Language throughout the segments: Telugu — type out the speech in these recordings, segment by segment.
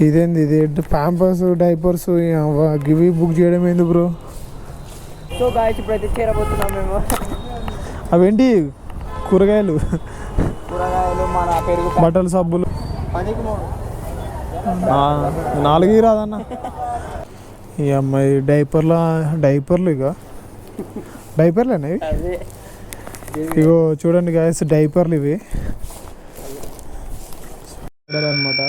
ఇదేంది ఇది ప్యాంపర్స్ డైపర్స్ గివి బుక్ చేయడం ఏంది బ్రో? సో గాయస్ ఇప్పుడైతే చేరబోతున్నాం మేము. అవేంటి కూరగాయలు మన పెరుగు బట్టలు సబ్బులు 10 4 రాదన్న. ఈ అమ్మాయి డైపర్లు ఇక డైపర్లేనా ఇవి? ఇగో చూడండి గాయస్ డైపర్లు ఇవి అనమాట.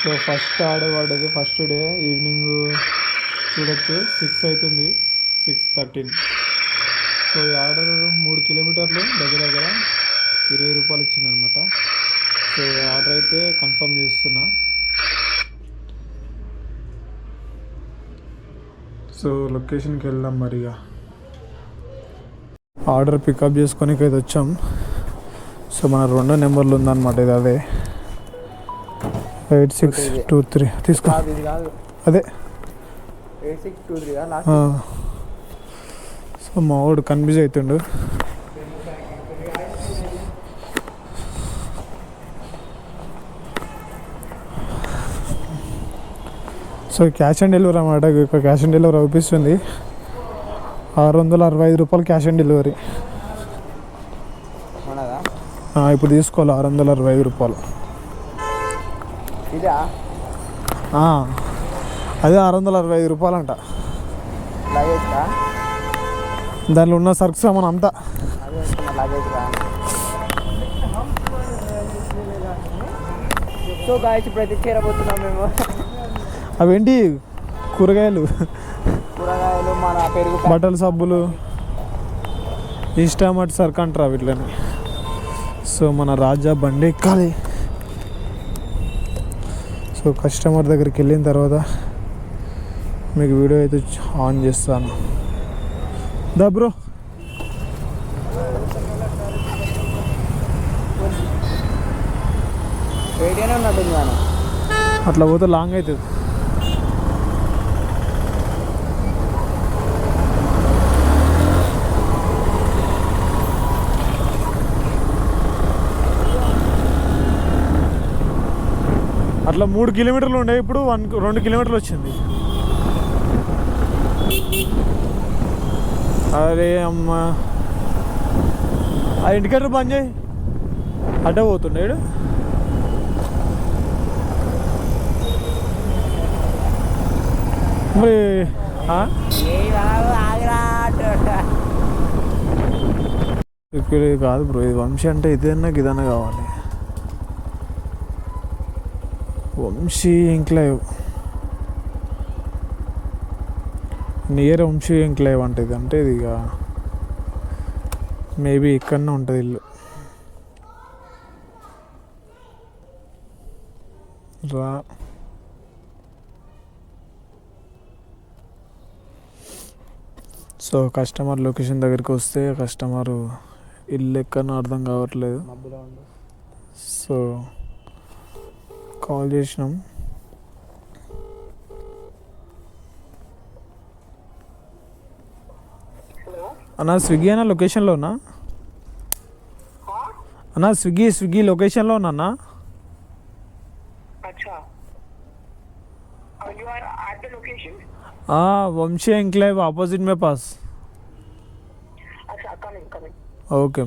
సో ఫస్ట్ ఆర్డర్ పడ్డది ఫస్ట్ డే ఈవినింగ్ చూడొచ్చు 6 అవుతుంది, 6:13. సో ఈ ఆర్డర్ 3 కిలోమీటర్లు దగ్గర 20 రూపాయలు ఇచ్చిందనమాట. సో ఈ ఆర్డర్ అయితే కన్ఫర్మ్ చేస్తున్నా. సో లొకేషన్కి వెళ్దాం మరిగా. ఆర్డర్ పికప్ చేసుకొని అయితే వచ్చాం. సో మన 2 నెంబర్లు ఉందన్నమాట. ఇది అదే 8623 తీసుకో. అదే 8623. సో మా వాడు కన్ఫ్యూజ్ అవుతుండు. సో క్యాష్ ఆన్ డెలివరీ అన్నమాట. క్యాష్ ఆన్ డెలివరీ అవుపిస్తుంది. 665 రూపాయలు క్యాష్ ఆన్ డెలివరీ. ఇప్పుడు తీసుకోవాలి 665 రూపాయలు. అదే 665 రూపాయలు అంట. దానిలో ఉన్న సరుకు సామాన్ అంతా. సో గాయస్ ఇప్పుడైతే చేరబోతున్నాం మేము. అవేంటి కూరగాయలు మన పెరుగు బట్టలు సబ్బులు ఇన్స్టామార్ట్ సరుకు అంటారు వీటిని. సో మన రాజా బండి ఎక్కాలి. సో కస్టమర్ దగ్గరికి వెళ్ళిన తర్వాత మీకు వీడియో అయితే ఆన్ చేస్తాను. దా బ్రో. అట్లా పోతే లాంగ్ అవుతుంది. అట్లా 3 కిలోమీటర్లు ఉండే, ఇప్పుడు 2 కిలోమీటర్లు వచ్చింది. అరే అమ్మ, ఆ ఇండికేటర్ బంద్ చేయి. అడ్డ పోతుండేడు. మరి ఇక్కడ కాదు బ్రో, ఇది వంశీ అంటే ఇదన్నా గిదన్నా కావాలి. వంశీ ఎంక్లైవ్, నియర్ వంశీ ఎంక్లైవ్ అంటే ఇది. అంటే ఇది ఇక మేబీ ఇక్కడనే ఉంటుంది ఇల్లు. రా సో కస్టమర్ లొకేషన్ దగ్గరికి వస్తే కస్టమరు ఇల్లు ఎక్కడో అర్థం కావట్లేదు. సో కాల్ చేసినాం. అన్నా స్విగ్గీ అన్న లొకేషన్లో ఉన్నా. అన్నా స్విగ్గీ లొకేషన్లో ఉన్నా. వంశీ ఎంక్లేవ్ ఆపోజిట్ మే పాస్. ఓకే.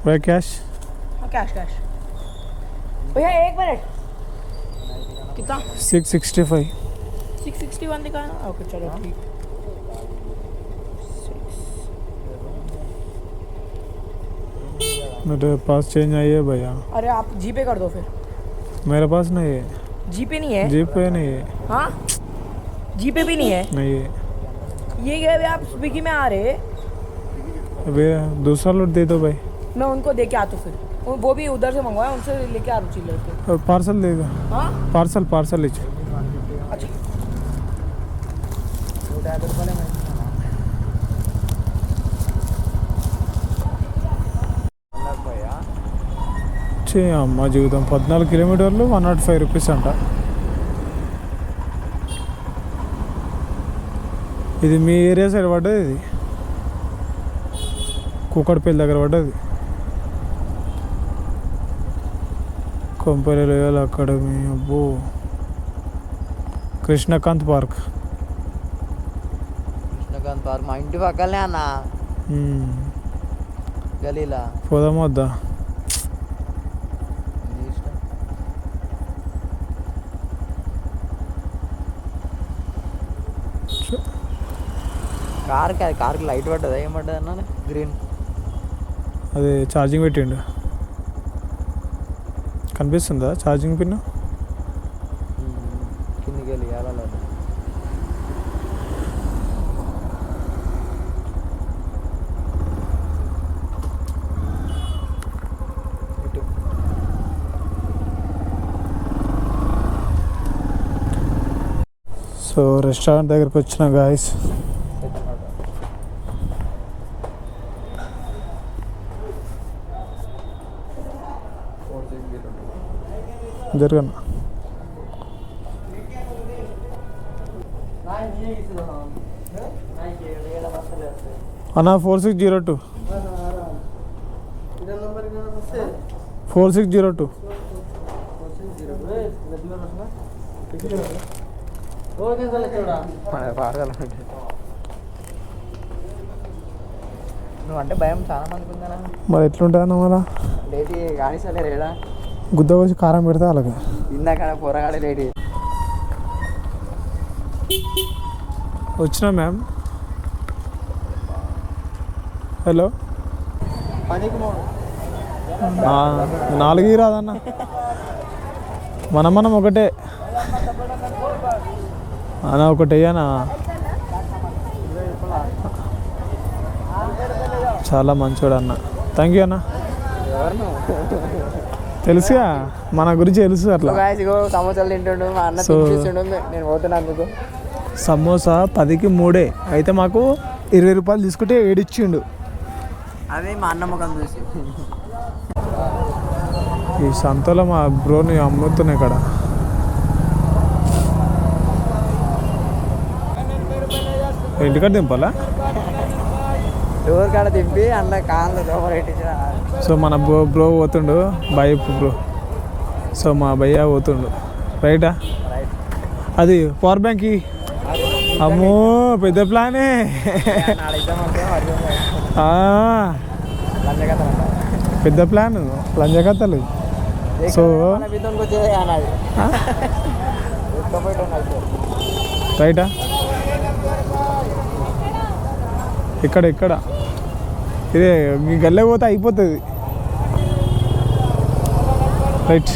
भाई कैश? हाँ कैश भैया 1 मिनट. कितना? 665. 661 दिखा ना. ओके चलो ठीक. मेरे पास चेंज आई है भैया. अरे आप जीपे कर दो फिर. मेरे पास नहीं है. जीपे नहीं है? जीपे नहीं है. हाँ जीपे भी नहीं है? नहीं है. ये क्या है, आप स्विगी में आ रहे? भैया दूसरा लोट दे दो भाई. मैं उनको दे के आता हूँ फिर. वो भी उधर से मंगवाया, उनसे लेके आ रही चिल्लर. पार्सल दे दो. हाँ पार्सल लीजिए. अच्छा అమ్మ జీవితం 14 కిలోమీటర్లు 105 రూపీస్ అంట. ఇది మీ ఏరియా సైడ్ పడ్డది, ఇది కూకట్పల్లి దగ్గర పడ్డది. Kompally royal academy. అబ్బో కృష్ణకాంత్ పార్క్. కృష్ణకాంత్ పార్క్ మా ఇంటి పక్కనే అన్న, గలీలా. పోదామా వద్దా? కార్కి లైట్ పడ్డదా? ఏం పడ్డది అన్న? గ్రీన్. అది ఛార్జింగ్ పెట్టిండు, కనిపిస్తుందా ఛార్జింగ్ పిన్? కిందికి వెళ్ళి వెళ్ళాలి. సో రెస్టారెంట్ దగ్గరికి వచ్చిన గాయస్. జరగన్న అన్న 4602 4602. నువ్వు అంటే భయం చాలా మందికి ఉందా? మరి ఎట్లుంటుందన్న మళ్ళా? లేటి కానిస్తలేరు ఏడా? గుద్ద వచ్చి కారం పెడితే అలాగే ఇందాక పోరగాడే లేటి. వచ్చినా మ్యామ్. హలో, 4 రాదన్న, మనం ఒకటే అన్న, ఒకటి అయ్యానా. చాలా మంచోడు అన్న, థ్యాంక్ యూ అన్న. తెలుసుగా మన గురించి తెలుసు అట్లా. సమోసాలు తింటుండు మా అన్న, నేను పోతున్నందుకు. సమోసా 10కి 3 అయితే మాకు 20 రూపాయలు తీసుకుంటే 7 ఇచ్చిండు. అదే మా అన్న ముఖం చూసి. ఈ సంతలో మా బ్రోని అమ్ముతున్నాయి ఇక్కడ. ఇంటికాడ దింపాలా? డోర్ కాడ దింపి అన్న కాళ్ళు లోపల పెట్టించిన. సో మన బ్రో పోతుండు, భయ్య బ్రో. సో మా భయ్య పోతుండు, రైటా? అది పవర్ బ్యాంక్. అమ్మో పెద్ద ప్లానే. పెద్ద ప్లాన్, లంజకథలు. సో రైటా? ఇక్కడ ఇదే మీ గల్లె పోతే అయిపోతుంది. రైట్.